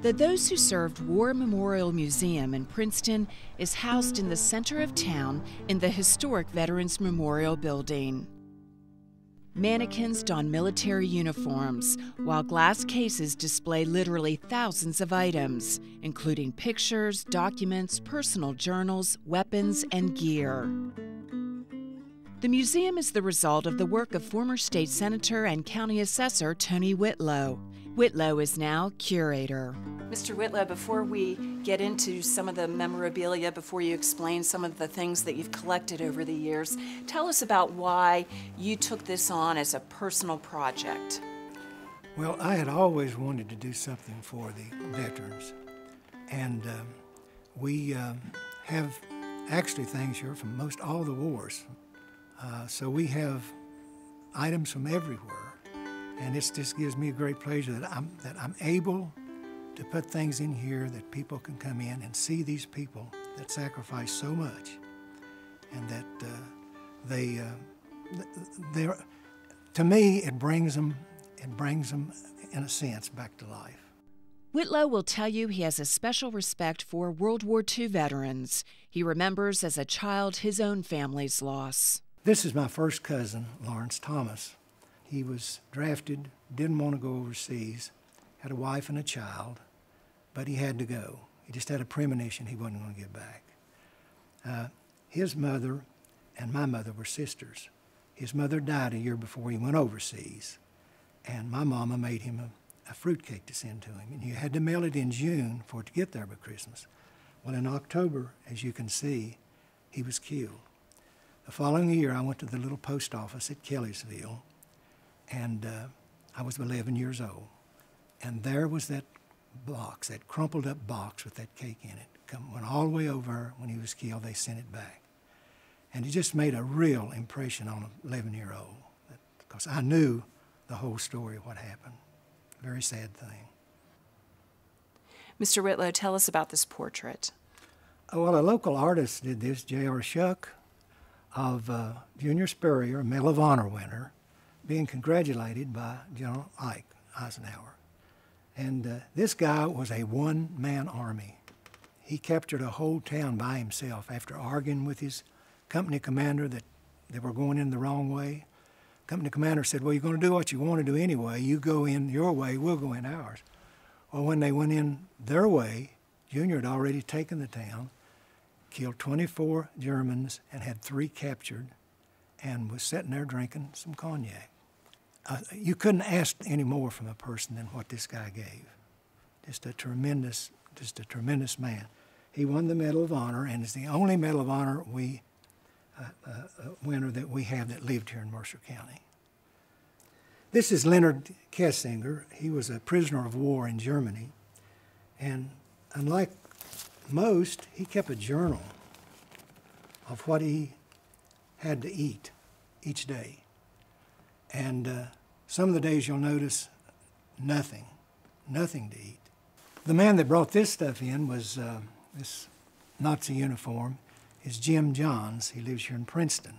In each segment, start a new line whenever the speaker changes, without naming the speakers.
The Those Who Served War Memorial Museum in Princeton is housed in the center of town in the historic Veterans Memorial Building. Mannequins don military uniforms, while glass cases display literally thousands of items, including pictures, documents, personal journals, weapons, and gear. The museum is the result of the work of former state senator and county assessor Tony Whitlow. Whitlow is now curator. Mr. Whitlow, before we get into some of the memorabilia, before you explain some of the things that you've collected over the years, tell us about why you took this on as a personal project.
Well, I had always wanted to do something for the veterans, and we have actually things here from most all the wars. So we have items from everywhere, and it just gives me a great pleasure that I'm able to put things in here that people can come in and see these people that sacrifice so much, and that they're, to me, it brings them in a sense back to life.
Whitlow will tell you he has a special respect for World War II veterans. He remembers as a child his own family's loss.
This is my first cousin, Lawrence Thomas. He was drafted, didn't want to go overseas, had a wife and a child, but he had to go. He just had a premonition he wasn't going to get back. His mother and my mother were sisters. His mother died a year before he went overseas, and my mama made him a fruitcake to send to him, and you had to mail it in June for it to get there by Christmas. Well, in October, as you can see, he was killed. The following year, I went to the little post office at Kellysville, and I was 11 years old. And there was that box, that crumpled up box with that cake in it. Went all the way over when he was killed, they sent it back. And it just made a real impression on an 11-year-old, because I knew the whole story of what happened. Very sad thing.
Mr. Whitlow, tell us about this portrait.
Well, a local artist did this, J.R. Shuck, of Junior Spurrier, a Medal of Honor winner, being congratulated by General Eisenhower. And this guy was a one-man army. He captured a whole town by himself after arguing with his company commander that they were going in the wrong way. Company commander said, well, you're going to do what you want to do anyway. You go in your way, we'll go in ours. Well, when they went in their way, Junior had already taken the town, killed 24 Germans, and had 3 captured, and was sitting there drinking some cognac. You couldn't ask any more from a person than what this guy gave. Just a tremendous man. He won the Medal of Honor, and is the only Medal of Honor winner that we have that lived here in Mercer County. This is Leonard Kessinger. He was a prisoner of war in Germany, and unlike most, he kept a journal of what he had to eat each day. And some of the days you'll notice nothing to eat. The man that brought this stuff in was this Nazi uniform is Jim Johns. He lives here in Princeton.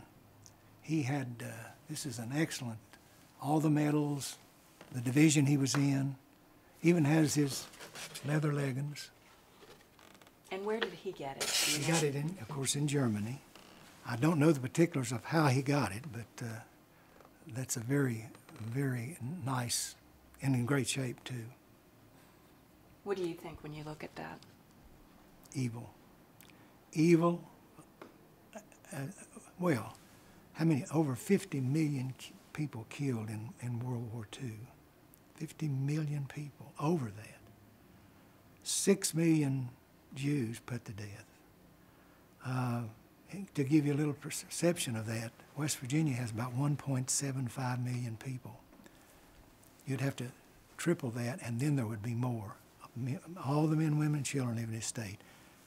He had, this is an excellent, all the medals, the division he was in, even has his leather leggings.
And where did he get it?
He got it, of course, in Germany. I don't know the particulars of how he got it, but that's a very, very nice and in great shape, too.
What do you think when you look at that?
Evil. Evil. Well, how many? Over 50 million people killed in World War II. 50 million people, over that. 6 million Jews put to death. To give you a little perception of that, West Virginia has about 1.75 million people. You'd have to triple that, and then there would be more. All the men, women, and children living in this state,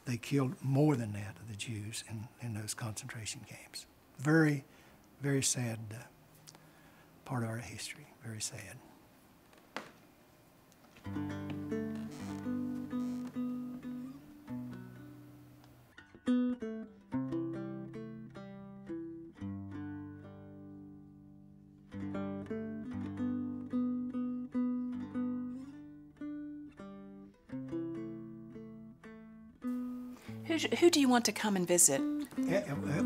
they killed more than that of the Jews in those concentration camps. Very, very sad part of our history, very sad.
Who do you want to come and visit?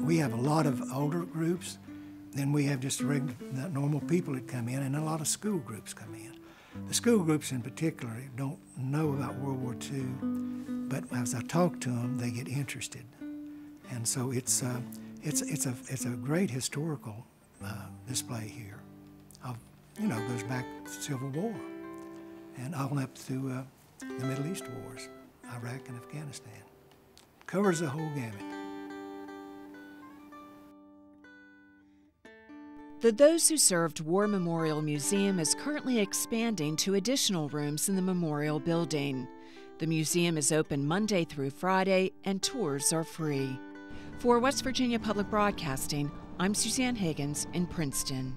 We have a lot of older groups. Then we have just regular, normal people that come in, and a lot of school groups come in. The school groups in particular don't know about World War II, but as I talk to them, they get interested. And so it's a great historical display here. Goes back to the Civil War and all up through the Middle East wars, Iraq and Afghanistan. Covers the whole gamut.
The Those Who Served War Memorial Museum is currently expanding to additional rooms in the memorial building. The museum is open Monday through Friday, and tours are free. For West Virginia Public Broadcasting, I'm Suzanne Higgins in Princeton.